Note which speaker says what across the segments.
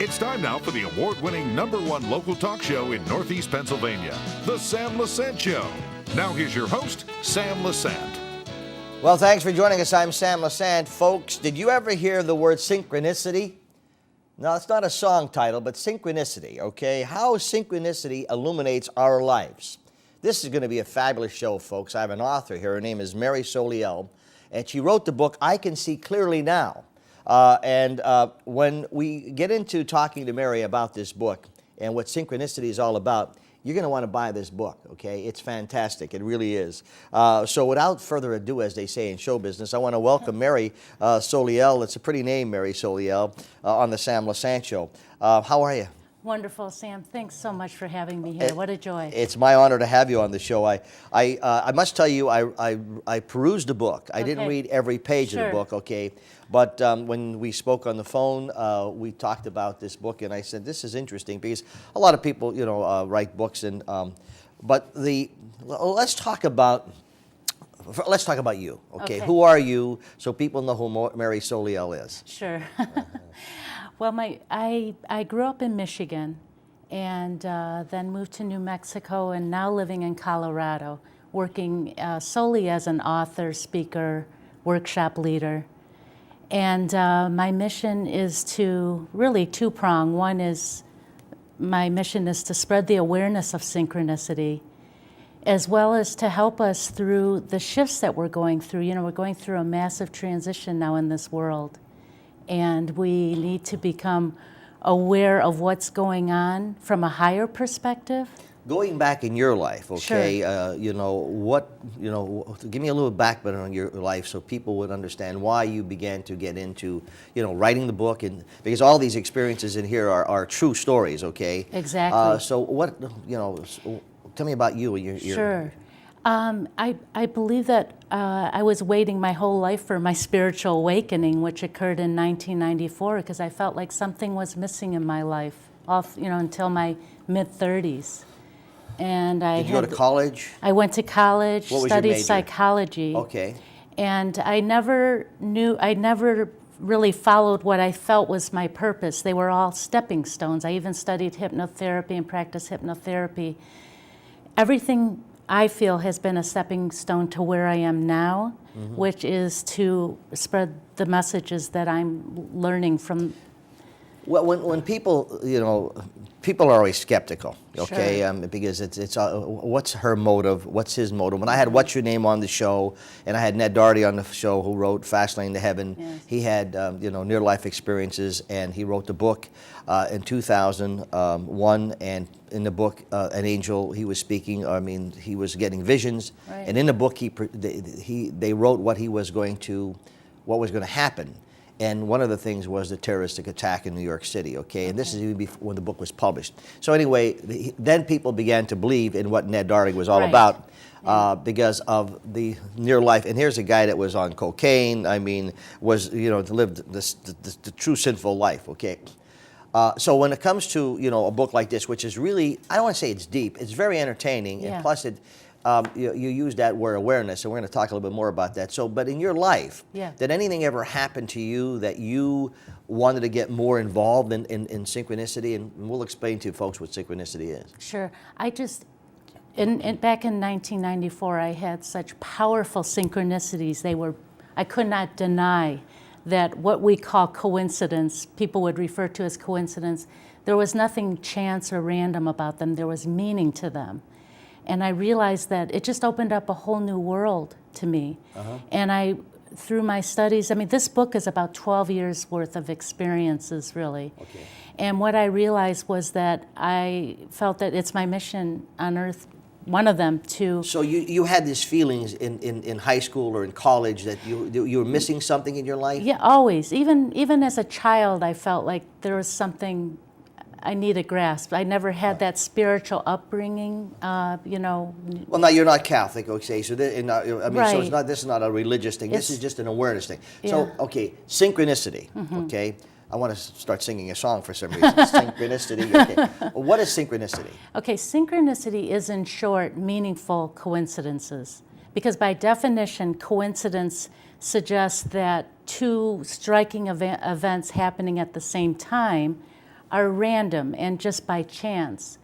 Speaker 1: It's time now for the award-winning #1 local talk show in Northeast Pennsylvania, The Sam Lesante Show. Now here's your host, Sam Lesante.
Speaker 2: Well, thanks for joining us. I'm Sam Lesante. Folks, did you ever hear the word synchronicity? No, it's not a song title, but synchronicity, okay? How synchronicity illuminates our lives. This is going to be a fabulous show, folks. I have an author here. Her name is Mary Soliel, and she wrote the book, I Can See Clearly Now. When we get into talking to Mary about this book and what synchronicity is all about, you're going to want to buy this book, okay? It's fantastic. It really is. So without further ado, as they say in show business, I want to welcome Mary Soliel. It's a pretty name, Mary Soliel, on the Sam Lesante Show. How are you?
Speaker 3: Wonderful, Sam. Thanks so much for having me here. What a joy.
Speaker 2: It's my honor to have you on the show. I must tell you, I perused the book. I didn't read every page of the book, okay? But when we spoke on the phone, we talked about this book, and I said, this is interesting because a lot of people, you know, write books, and let's talk about you, okay? Who are you, so people know who Mary Soliel is?
Speaker 3: Sure. Well, I grew up in Michigan, and then moved to New Mexico, and now living in Colorado, working solely as an author, speaker, workshop leader. And my mission is to really two-prong. One is, my mission is to spread the awareness of synchronicity, as well as to help us through the shifts that we're going through. You know, we're going through a massive transition now in this world, and we need to become aware of what's going on from a higher perspective.
Speaker 2: Going back in your life, okay,
Speaker 3: Sure.
Speaker 2: Give me a little background on your life so people would understand why you began to get into, writing the book, and because all these experiences in here are true stories, okay?
Speaker 3: Exactly.
Speaker 2: Tell me about you and your
Speaker 3: Sure. I believe that I was waiting my whole life for my spiritual awakening, which occurred in 1994, because I felt like something was missing in my life, until my mid-30s. And
Speaker 2: Did you go to college?
Speaker 3: I went to college,
Speaker 2: What was your
Speaker 3: studied
Speaker 2: major?
Speaker 3: psychology.
Speaker 2: Okay.
Speaker 3: And I never really followed what I felt was my purpose. They were all stepping stones. I even studied hypnotherapy and practiced hypnotherapy. Everything I feel has been a stepping stone to where I am now, which is to spread the messages that I'm learning from.
Speaker 2: Well, when people, people are always skeptical, okay?
Speaker 3: Sure.
Speaker 2: Because it's what's her motive? What's his motive? When I had What's Your Name on the show, and I had Ned Doherty on the show, who wrote Fast Lane to Heaven.
Speaker 3: Yes.
Speaker 2: He had near-life experiences, and he wrote the book in 2001. And in the book, an angel, he was speaking. He was getting visions,
Speaker 3: Right.
Speaker 2: and in the book, they wrote what was going to happen. And one of the things was the terroristic attack in New York City, okay? And this is even before, when the book was published. So anyway, then people began to believe in what Ned Doherty was all
Speaker 3: Right.
Speaker 2: about because of the near life. And here's a guy that was on cocaine, lived the true sinful life, okay? So when it comes to, a book like this, which is really, I don't want to say it's deep, it's very entertaining, and plus you use that word awareness, and we're going to talk a little bit more about that. So, but in your life, did anything ever happen to you that you wanted to get more involved in synchronicity? And we'll explain to folks what synchronicity is.
Speaker 3: Sure. I just, back in 1994, I had such powerful synchronicities. I could not deny that what we call coincidence, people would refer to as coincidence, there was nothing chance or random about them. There was meaning to them. And I realized that it just opened up a whole new world to me. And through my studies, this book is about 12 years worth of experiences, really.
Speaker 2: Okay.
Speaker 3: And what I realized was that I felt that it's my mission on earth, one of them, to...
Speaker 2: So you had these feelings in high school or in college that you were missing something in your life?
Speaker 3: Yeah, always. Even as a child, I felt like there was something I need a grasp. I never had that spiritual upbringing,
Speaker 2: Well, now you're not Catholic, okay? So, so it's not. This is not a religious thing. This is just an awareness thing. So, okay, synchronicity. Okay, I want to start singing a song for some reason. Synchronicity. Okay, what is synchronicity?
Speaker 3: Okay, synchronicity is, in short, meaningful coincidences, because by definition, coincidence suggests that two striking events happening at the same time are random and just by chance,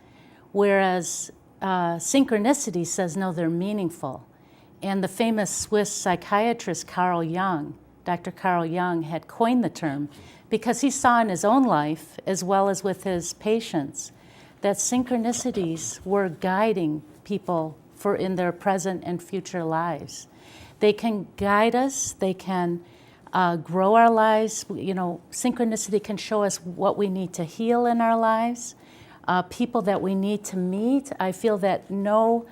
Speaker 3: whereas synchronicity says, no, they're meaningful. And the famous Swiss psychiatrist Carl Jung, Dr. Carl Jung, had coined the term because he saw in his own life, as well as with his patients, that synchronicities were guiding people for in their present and future lives. They can guide us, they can grow our lives. You know, synchronicity can show us what we need to heal in our lives, people that we need to meet. I feel that no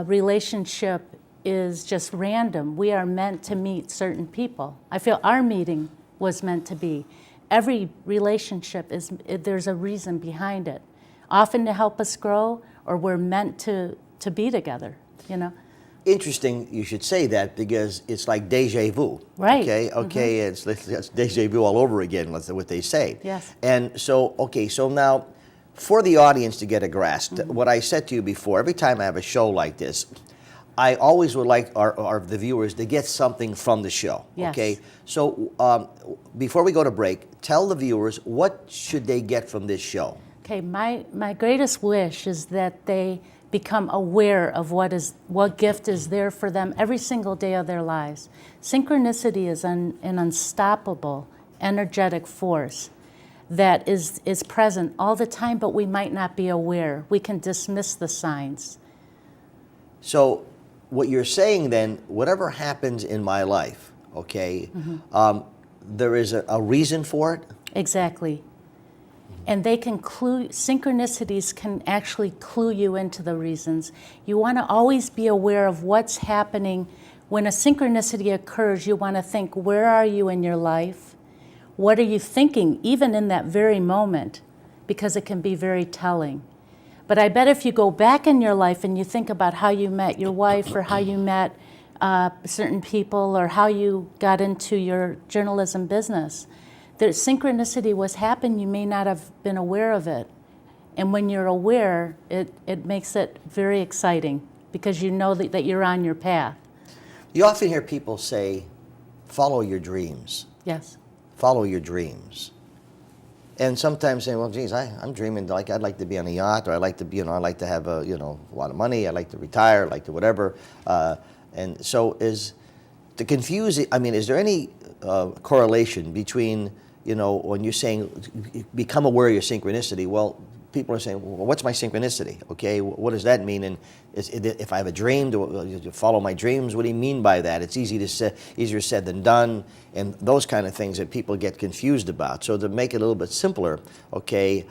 Speaker 3: relationship is just random. We are meant to meet certain people. I feel our meeting was meant to be. Every relationship there's a reason behind it, often to help us grow, or we're meant to be together, you know.
Speaker 2: Interesting you should say that, because it's like deja vu.
Speaker 3: Right.
Speaker 2: Okay, it's deja vu all over again, that's what they say.
Speaker 3: Yes.
Speaker 2: And so, okay, so now for the audience to get a grasp, what I said to you before, every time I have a show like this, I always would like the viewers to get something from the show.
Speaker 3: Yes.
Speaker 2: Okay, so before we go to break, tell the viewers, what should they get from this show?
Speaker 3: Okay, my greatest wish is that they become aware of what gift is there for them every single day of their lives. Synchronicity is an unstoppable, energetic force that is present all the time, but we might not be aware. We can dismiss the signs.
Speaker 2: So what you're saying then, whatever happens in my life, okay, there is a reason for it?
Speaker 3: Exactly. And they can synchronicities can actually clue you into the reasons. You want to always be aware of what's happening. When a synchronicity occurs, you want to think, where are you in your life? What are you thinking, even in that very moment? Because it can be very telling. But I bet if you go back in your life and you think about how you met your wife, or how you met certain people, or how you got into your journalism business, the synchronicity was happening, you may not have been aware of it. And when you're aware, it makes it very exciting, because you know that you're on your path.
Speaker 2: You often hear people say, follow your dreams.
Speaker 3: Yes.
Speaker 2: Follow your dreams. And sometimes say, well, geez, I'm dreaming like I'd like to be on a yacht, or I'd like to be, I'd like to have a lot of money, I'd like to retire, I'd like to whatever. And so is there any correlation between, when you're saying become aware of your synchronicity? Well, people are saying, well, what's my synchronicity? Okay, what does that mean? And if I have a dream, to follow my dreams, what do you mean by that? It's easier said than done, and those kind of things that people get confused about. So to make it a little bit simpler, okay,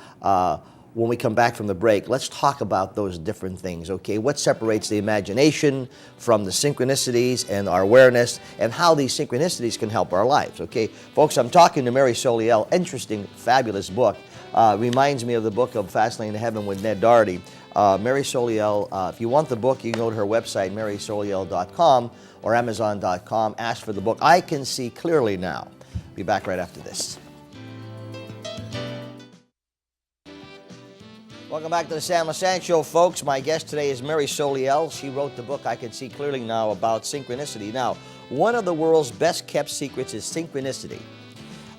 Speaker 2: when we come back from the break, let's talk about those different things, okay? What separates the imagination from the synchronicities and our awareness, and how these synchronicities can help our lives, okay? Folks, I'm talking to Mary Soliel. Interesting, fabulous book. Reminds me of the book of Fast Lane to Heaven with Ned Doherty. Mary Soliel, if you want the book, you can go to her website, marysoliel.com or amazon.com. Ask for the book, I Can See Clearly Now. Be back right after this. Welcome back to the Sam Lesante Show, folks. My guest today is Mary Soliel. She wrote the book, I Can See Clearly Now, about synchronicity. Now, one of the world's best-kept secrets is synchronicity.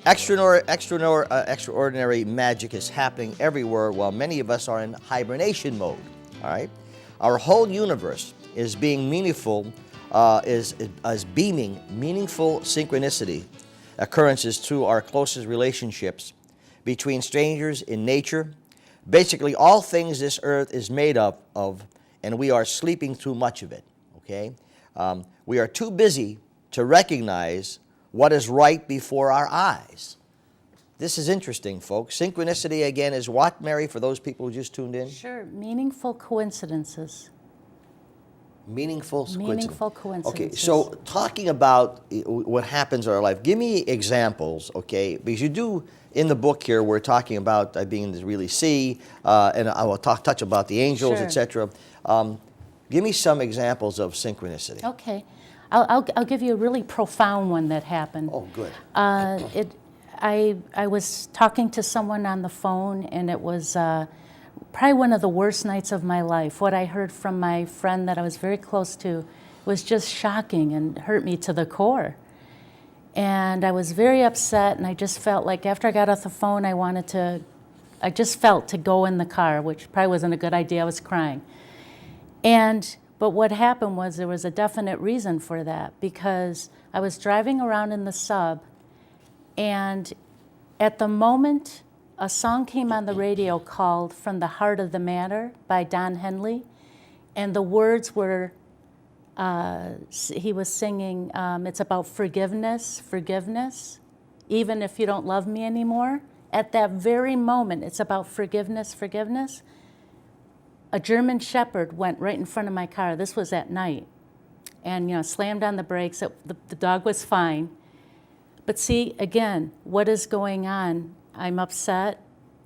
Speaker 2: Extraordinary magic is happening everywhere while many of us are in hibernation mode, all right? Our whole universe is being meaningful, is beaming meaningful synchronicity occurrences through our closest relationships between strangers, in nature. Basically, all things this earth is made of, and we are sleeping too much of it, okay? We are too busy to recognize what is right before our eyes. This is interesting, folks. Synchronicity, again, is what, Mary, for those people who just tuned in?
Speaker 3: Sure, meaningful coincidences.
Speaker 2: Meaningful
Speaker 3: coincidences.
Speaker 2: Okay, so talking about what happens in our life, give me examples, okay? Because you do, in the book here, we're talking about being to really see, and I will touch about the angels,
Speaker 3: sure.
Speaker 2: etc. Give me some examples of synchronicity.
Speaker 3: Okay. I'll give you a really profound one that happened.
Speaker 2: Oh, good.
Speaker 3: I was talking to someone on the phone, and it was probably one of the worst nights of my life. What I heard from my friend that I was very close to was just shocking and hurt me to the core. And I was very upset, and I just felt like after I got off the phone, I wanted to I just felt to go in the car, which probably wasn't a good idea. I was crying. But what happened was there was a definite reason for that, because I was driving around in the sub, and at the moment, a song came on the radio called From the Heart of the Matter by Don Henley, and the words were, he was singing, it's about forgiveness, even if you don't love me anymore. At that very moment, it's about forgiveness. A German Shepherd went right in front of my car. This was at night, and slammed on the brakes. The dog was fine. But see, again, what is going on? I'm upset,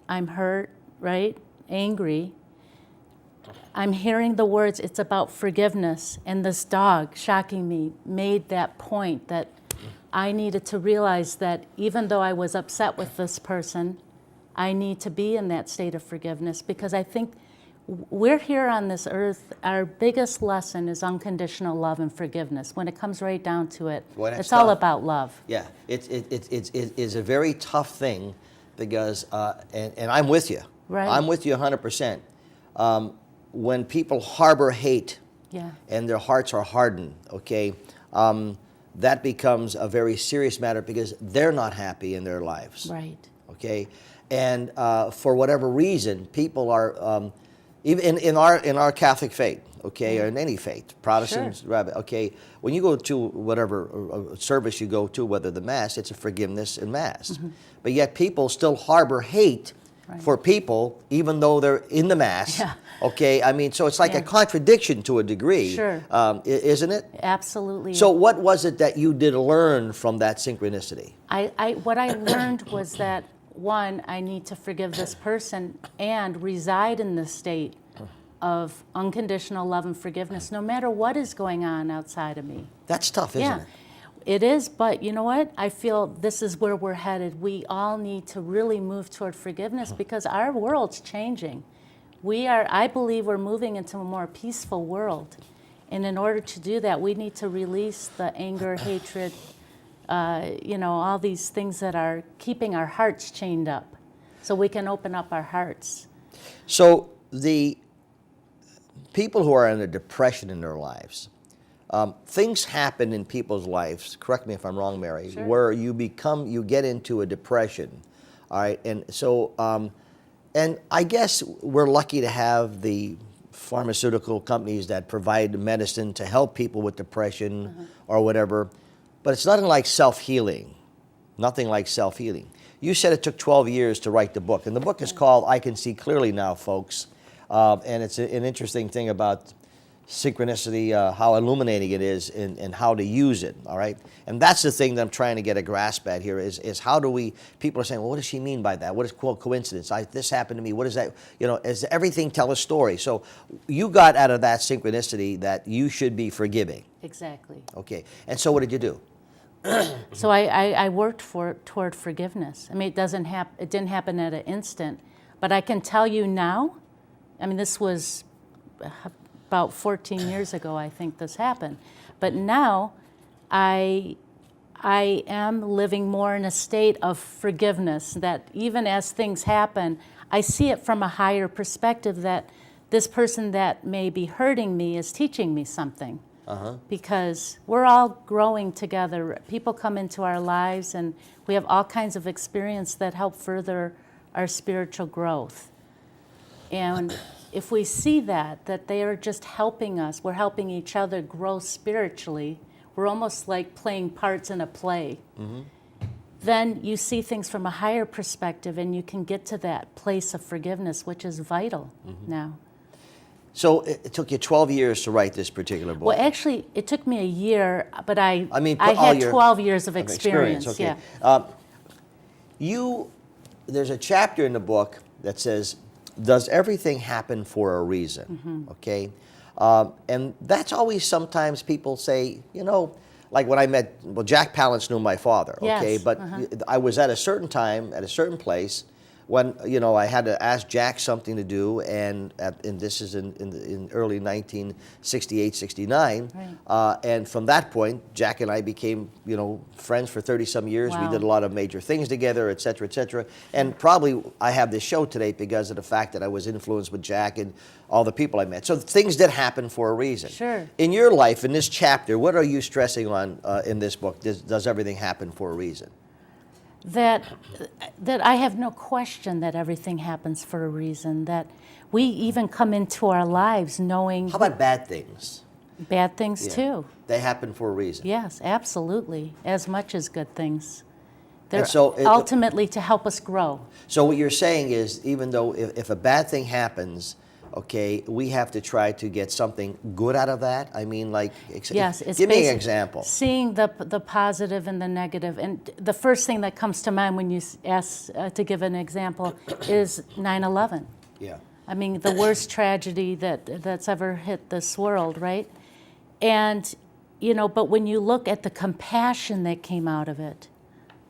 Speaker 3: I'm hurt, right? Angry. I'm hearing the words, it's about forgiveness. And this dog, shocking me, made that point that I needed to realize that even though I was upset with this person, I need to be in that state of forgiveness, because I think we're here on this earth, our biggest lesson is unconditional love and forgiveness. When it comes right down to it, it's all about love.
Speaker 2: Yeah, it is a very tough thing, because, and I'm with you.
Speaker 3: Right.
Speaker 2: I'm with you 100%. When people harbor hate,
Speaker 3: yeah,
Speaker 2: and their hearts are hardened, okay, that becomes a very serious matter, because they're not happy in their lives.
Speaker 3: Right.
Speaker 2: Okay, and for whatever reason, people are, even in our Catholic faith, okay, or in any faith, Protestants,
Speaker 3: Sure.
Speaker 2: Rabbi, okay, when you go to whatever service you go to, whether the Mass, it's a forgiveness in Mass.
Speaker 3: Mm-hmm.
Speaker 2: But yet people still harbor hate
Speaker 3: Right.
Speaker 2: for people, even though they're in the Mass.
Speaker 3: Yeah.
Speaker 2: Okay, I mean, so it's like
Speaker 3: Yeah.
Speaker 2: a contradiction to a degree.
Speaker 3: Sure.
Speaker 2: Isn't it?
Speaker 3: Absolutely.
Speaker 2: So what was it that you did learn from that synchronicity?
Speaker 3: What I learned was that, one, I need to forgive this person and reside in the state of unconditional love and forgiveness, no matter what is going on outside of me.
Speaker 2: That's tough, isn't it?
Speaker 3: It is, but you know what? I feel this is where we're headed. We all need to really move toward forgiveness, because our world's changing. I believe we're moving into a more peaceful world. And in order to do that, we need to release the anger, hatred, all these things that are keeping our hearts chained up, so we can open up our hearts.
Speaker 2: So the people who are in a depression in their lives, things happen in people's lives, correct me if I'm wrong, Mary,
Speaker 3: Sure.
Speaker 2: where you get into a depression, all right? And so, and I guess we're lucky to have the pharmaceutical companies that provide medicine to help people with depression or whatever, but it's nothing like self-healing, nothing like self-healing. You said it took 12 years to write the book, and the book is called I Can See Clearly Now, folks, and it's an interesting thing about synchronicity, how illuminating it is, and how to use it, all right? And that's the thing that I'm trying to get a grasp at here is how do we, people are saying, well, what does she mean by that? What is, quote, coincidence? This happened to me. What is that? Does everything tell a story? So you got out of that synchronicity that you should be forgiving.
Speaker 3: Exactly.
Speaker 2: Okay, and so what did you do?
Speaker 3: So I worked toward forgiveness. I mean, it didn't happen at an instant, but I can tell you now, I mean, this was about 14 years ago, I think this happened. But now I am living more in a state of forgiveness, that even as things happen, I see it from a higher perspective, that this person that may be hurting me is teaching me something. Because we're all growing together. People come into our lives, and we have all kinds of experience that help further our spiritual growth. And if we see that they are just helping us, we're helping each other grow spiritually, we're almost like playing parts in a play. Then you see things from a higher perspective, and you can get to that place of forgiveness, which is vital now.
Speaker 2: So it took you 12 years to write this particular book.
Speaker 3: Well, actually, it took me a year, but I
Speaker 2: all
Speaker 3: had
Speaker 2: your
Speaker 3: 12 years of experience.
Speaker 2: Okay.
Speaker 3: Yeah.
Speaker 2: There's a chapter in the book that says, does everything happen for a reason? Okay? And that's always, sometimes people say, like when I met, Jack Palance knew my father, okay?
Speaker 3: Yes.
Speaker 2: But I was at a certain time, at a certain place, when I had to ask Jack something to do, and this is in early 1968, 69,
Speaker 3: Right.
Speaker 2: and from that point, Jack and I became friends for 30-some years. We
Speaker 3: Wow.
Speaker 2: did a lot of major things together, et cetera, et cetera. And probably I have this show today because of the fact that I was influenced with Jack and all the people I met. So things did happen for a reason.
Speaker 3: Sure.
Speaker 2: In your life, in this chapter, what are you stressing on in this book? Does everything happen for a reason?
Speaker 3: That I have no question that everything happens for a reason, that we even come into our lives knowing
Speaker 2: How about bad things?
Speaker 3: bad things
Speaker 2: Yeah.
Speaker 3: too.
Speaker 2: They happen for a reason.
Speaker 3: Yes, absolutely, as much as good things. They're
Speaker 2: And so
Speaker 3: ultimately to help us grow.
Speaker 2: So what you're saying is, even though if a bad thing happens, okay, we have to try to get something good out of that? I mean, like,
Speaker 3: Yes, it's
Speaker 2: give me an
Speaker 3: basic-
Speaker 2: example.
Speaker 3: Seeing the positive and the negative. And the first thing that comes to mind when you ask to give an example is 9/11.
Speaker 2: Yeah.
Speaker 3: I mean, the worst tragedy that's ever hit this world, right? And, but when you look at the compassion that came out of it,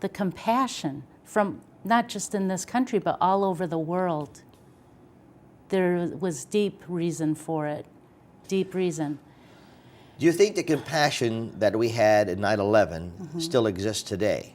Speaker 3: the compassion from not just in this country, but all over the world, there was deep reason for it, deep reason.
Speaker 2: Do you think the compassion that we had in 9/11 still exists today?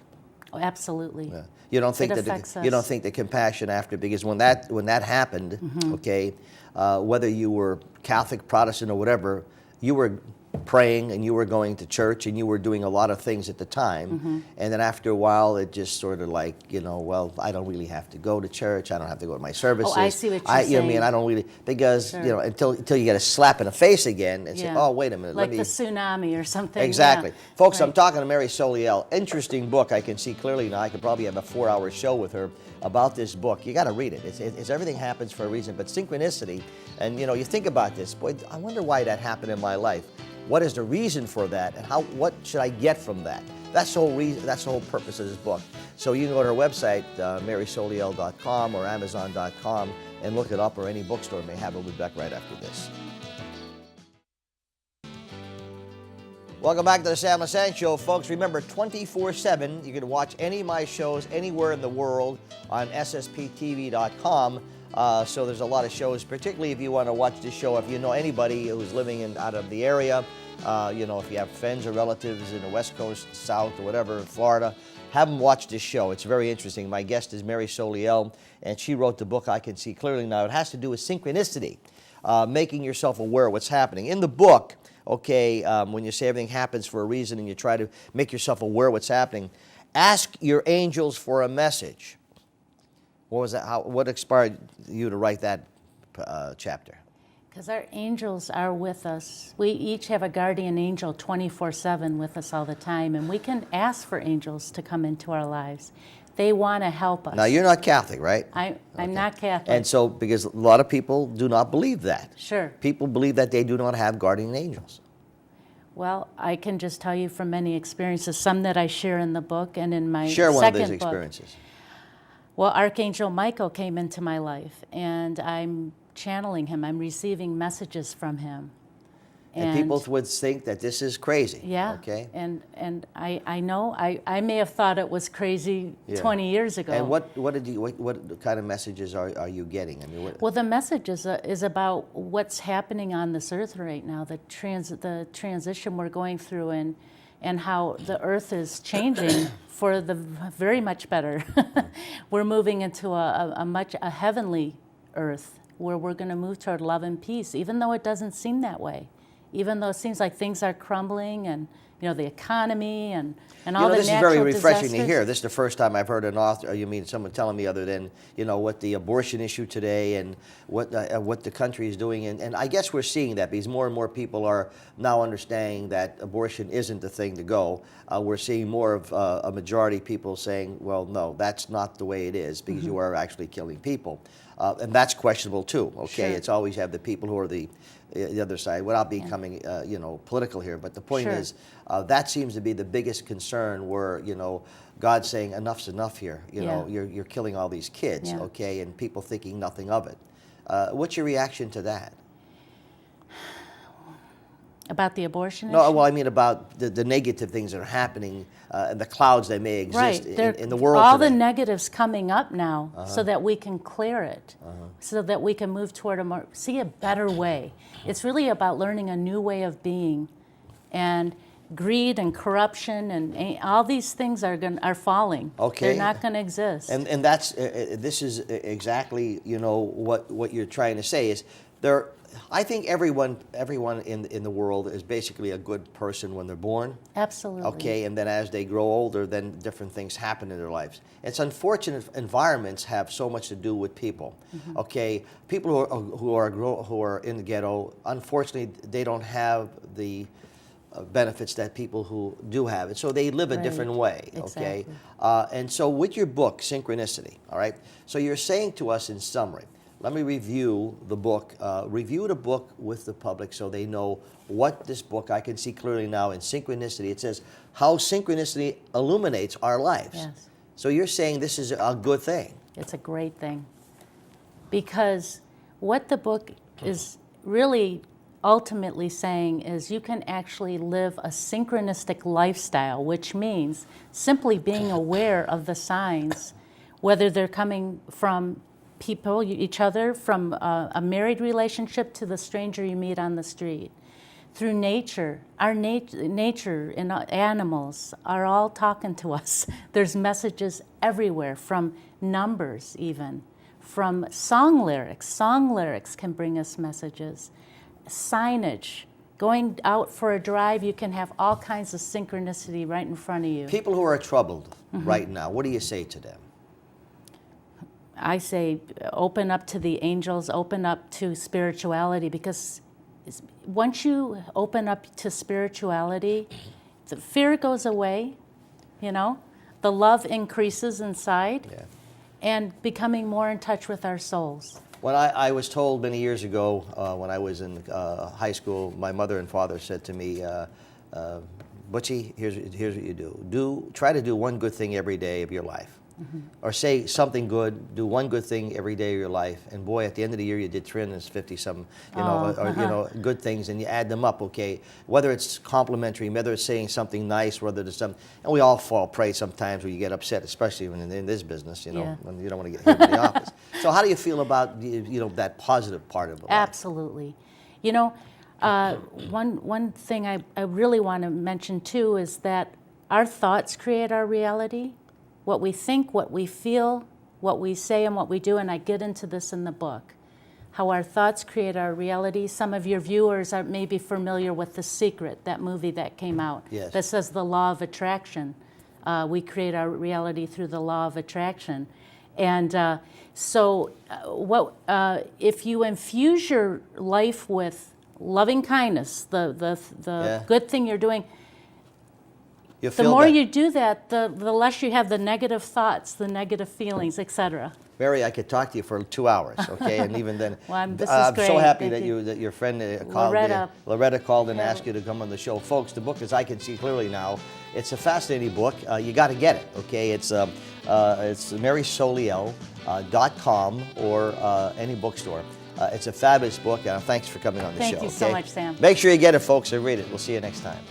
Speaker 3: Oh, absolutely.
Speaker 2: Yeah. You don't think
Speaker 3: It
Speaker 2: that
Speaker 3: affects
Speaker 2: you don't
Speaker 3: us.
Speaker 2: think the compassion after, because when that happened, okay, whether you were Catholic, Protestant, or whatever, you were praying and you were going to church and you were doing a lot of things at the time, and then after a while it just sort of like, well, I don't really have to go to church, I don't have to go to my services.
Speaker 3: I see what you're
Speaker 2: I mean,
Speaker 3: saying.
Speaker 2: I don't really, because
Speaker 3: Sure.
Speaker 2: until you get a slap in the face again and say,
Speaker 3: Yeah.
Speaker 2: oh, wait a minute,
Speaker 3: Like
Speaker 2: let me.
Speaker 3: the tsunami or something.
Speaker 2: Exactly.
Speaker 3: Yeah.
Speaker 2: Folks, I'm
Speaker 3: Right.
Speaker 2: talking to Mary Soliel. Interesting book. I can see clearly now. I could probably have a 4-hour show with her about this book. You got to read it. It's everything happens for a reason. But synchronicity, and you think about this. Boy, I wonder why that happened in my life. What is the reason for that, and what should I get from that? That's the whole reason. That's the whole purpose of this book. So you can go to her website, marysoliel.com or amazon.com, and look it up, or any bookstore may have it. We'll be back right after this. Welcome back to the Sam Lesante Show, folks. Remember, 24/7, you can watch any of my shows anywhere in the world on ssptv.com. So there's a lot of shows, particularly if you want to watch this show, if you know anybody who's living out of the area, if you have friends or relatives in the West Coast, South, or whatever, Florida, have them watch this show. It's very interesting. My guest is Mary Soliel, and she wrote the book I Can See Clearly Now. It has to do with synchronicity, making yourself aware of what's happening. In the book, okay, when you say everything happens for a reason and you try to make yourself aware of what's happening, ask your angels for a message. What was that? What inspired you to write that chapter?
Speaker 3: Because our angels are with us. We each have a guardian angel 24/7 with us all the time, and we can ask for angels to come into our lives. They want to help us.
Speaker 2: Now, you're not Catholic, right?
Speaker 3: I'm not Catholic.
Speaker 2: And so, because a lot of people do not believe that.
Speaker 3: Sure.
Speaker 2: People believe that they do not have guardian angels.
Speaker 3: Well, I can just tell you from many experiences, some that I share in the book and in my
Speaker 2: Share one of
Speaker 3: second
Speaker 2: these
Speaker 3: book.
Speaker 2: experiences.
Speaker 3: Well, Archangel Michael came into my life, and I'm channeling him. I'm receiving messages from him.
Speaker 2: And people would think that this is crazy.
Speaker 3: Yeah.
Speaker 2: Okay.
Speaker 3: And I know I may have thought it was crazy
Speaker 2: Yeah.
Speaker 3: 20 years ago.
Speaker 2: And what kind of messages are you getting? I mean,
Speaker 3: Well, the message is about what's happening on this earth right now, the transition we're going through, and how the earth is changing for the very much better. We're moving into a heavenly earth where we're going to move toward love and peace, even though it doesn't seem that way. Even though it seems like things are crumbling, and the economy and all the
Speaker 2: this is
Speaker 3: natural
Speaker 2: very refreshing
Speaker 3: disasters.
Speaker 2: to hear. This is the first time I've heard an author, someone telling me, other than what the abortion issue today and what the country is doing, and I guess we're seeing that because more and more people are now understanding that abortion isn't the thing to go. We're seeing more of a majority of people saying, well, no, that's not the way it is, because you are actually killing people, and that's questionable too. Okay,
Speaker 3: Sure.
Speaker 2: it's always have the people who are the other side, without becoming political here. But the point
Speaker 3: Sure.
Speaker 2: is, that seems to be the biggest concern, where God's saying enough's enough here.
Speaker 3: Yeah.
Speaker 2: You're killing all these kids,
Speaker 3: Yeah.
Speaker 2: okay, and people thinking nothing of it. What's your reaction to that?
Speaker 3: About the abortion
Speaker 2: No,
Speaker 3: issue?
Speaker 2: well, I mean about the negative things that are happening and the clouds that may exist in the world
Speaker 3: all
Speaker 2: today.
Speaker 3: the negatives coming up now so that we can clear it, so that we can move toward see a better way. It's really about learning a new way of being, and greed and corruption and all these things are falling.
Speaker 2: Okay.
Speaker 3: They're not going to exist.
Speaker 2: And that's this is exactly, you know, what you're trying to say is there. I think everyone in the world is basically a good person when they're born.
Speaker 3: Absolutely.
Speaker 2: Okay, and then as they grow older, then different things happen in their lives. It's unfortunate environments have so much to do with people. Okay, people who are in the ghetto, unfortunately, they don't have the benefits that people who do have it, so they live a different way. Okay,
Speaker 3: Exactly.
Speaker 2: and so with your book, Synchronicity, all right. So you're saying to us in summary. Let me review the book. Review the book with the public so they know what this book, I can see clearly now in Synchronicity. It says how synchronicity illuminates our lives.
Speaker 3: Yes.
Speaker 2: So you're saying this is a good thing.
Speaker 3: It's a great thing. Because what the book is really ultimately saying is you can actually live a synchronistic lifestyle, which means simply being aware of the signs, whether they're coming from people, each other, from a married relationship to the stranger you meet on the street. Through nature, our nature and animals are all talking to us. There's messages everywhere, from numbers even, from song lyrics. Song lyrics can bring us messages. Signage. Going out for a drive, you can have all kinds of synchronicity right in front of you.
Speaker 2: People who are troubled right now, what do you say to them?
Speaker 3: I say open up to the angels, open up to spirituality, because once you open up to spirituality, the fear goes away, you know, the love increases inside, and becoming more in touch with our souls.
Speaker 2: When I was told many years ago when I was in high school, my mother and father said to me, Butchie, here's what you do. Try to do one good thing every day of your life. Or say something good, do one good thing every day of your life, and boy, at the end of the year you did 350 some, you know, good things, and you add them up, okay? Whether it's complimentary, whether it's saying something nice, whether it's something, and we all fall prey sometimes where you get upset, especially when in this business, you know, when you don't want to get hit in the office. So how do you feel about, you know, that positive part of it?
Speaker 3: Absolutely. You know, one thing I really want to mention too is that our thoughts create our reality. What we think, what we feel, what we say, and what we do, and I get into this in the book, how our thoughts create our reality. Some of your viewers are maybe familiar with The Secret, that movie that came out, that says the law of attraction. We create our reality through the law of attraction. And if you infuse your life with loving kindness, the good thing you're doing, the more you do that, the less you have the negative thoughts, the negative feelings, etc.
Speaker 2: Mary, I could talk to you for 2 hours, okay? And even then,
Speaker 3: well, this is
Speaker 2: I'm
Speaker 3: great.
Speaker 2: so happy
Speaker 3: Thank
Speaker 2: that that your friend called. Loretta called and asked you to come on the show, folks. The book, as I can see clearly now, it's a fascinating book. You got to get it, okay? It's MarySoliel.com or any bookstore. It's a fabulous book, and thanks for coming on the show.
Speaker 3: Thank you so much, Sam.
Speaker 2: Make sure you get it, folks, and read it. We'll see you next time.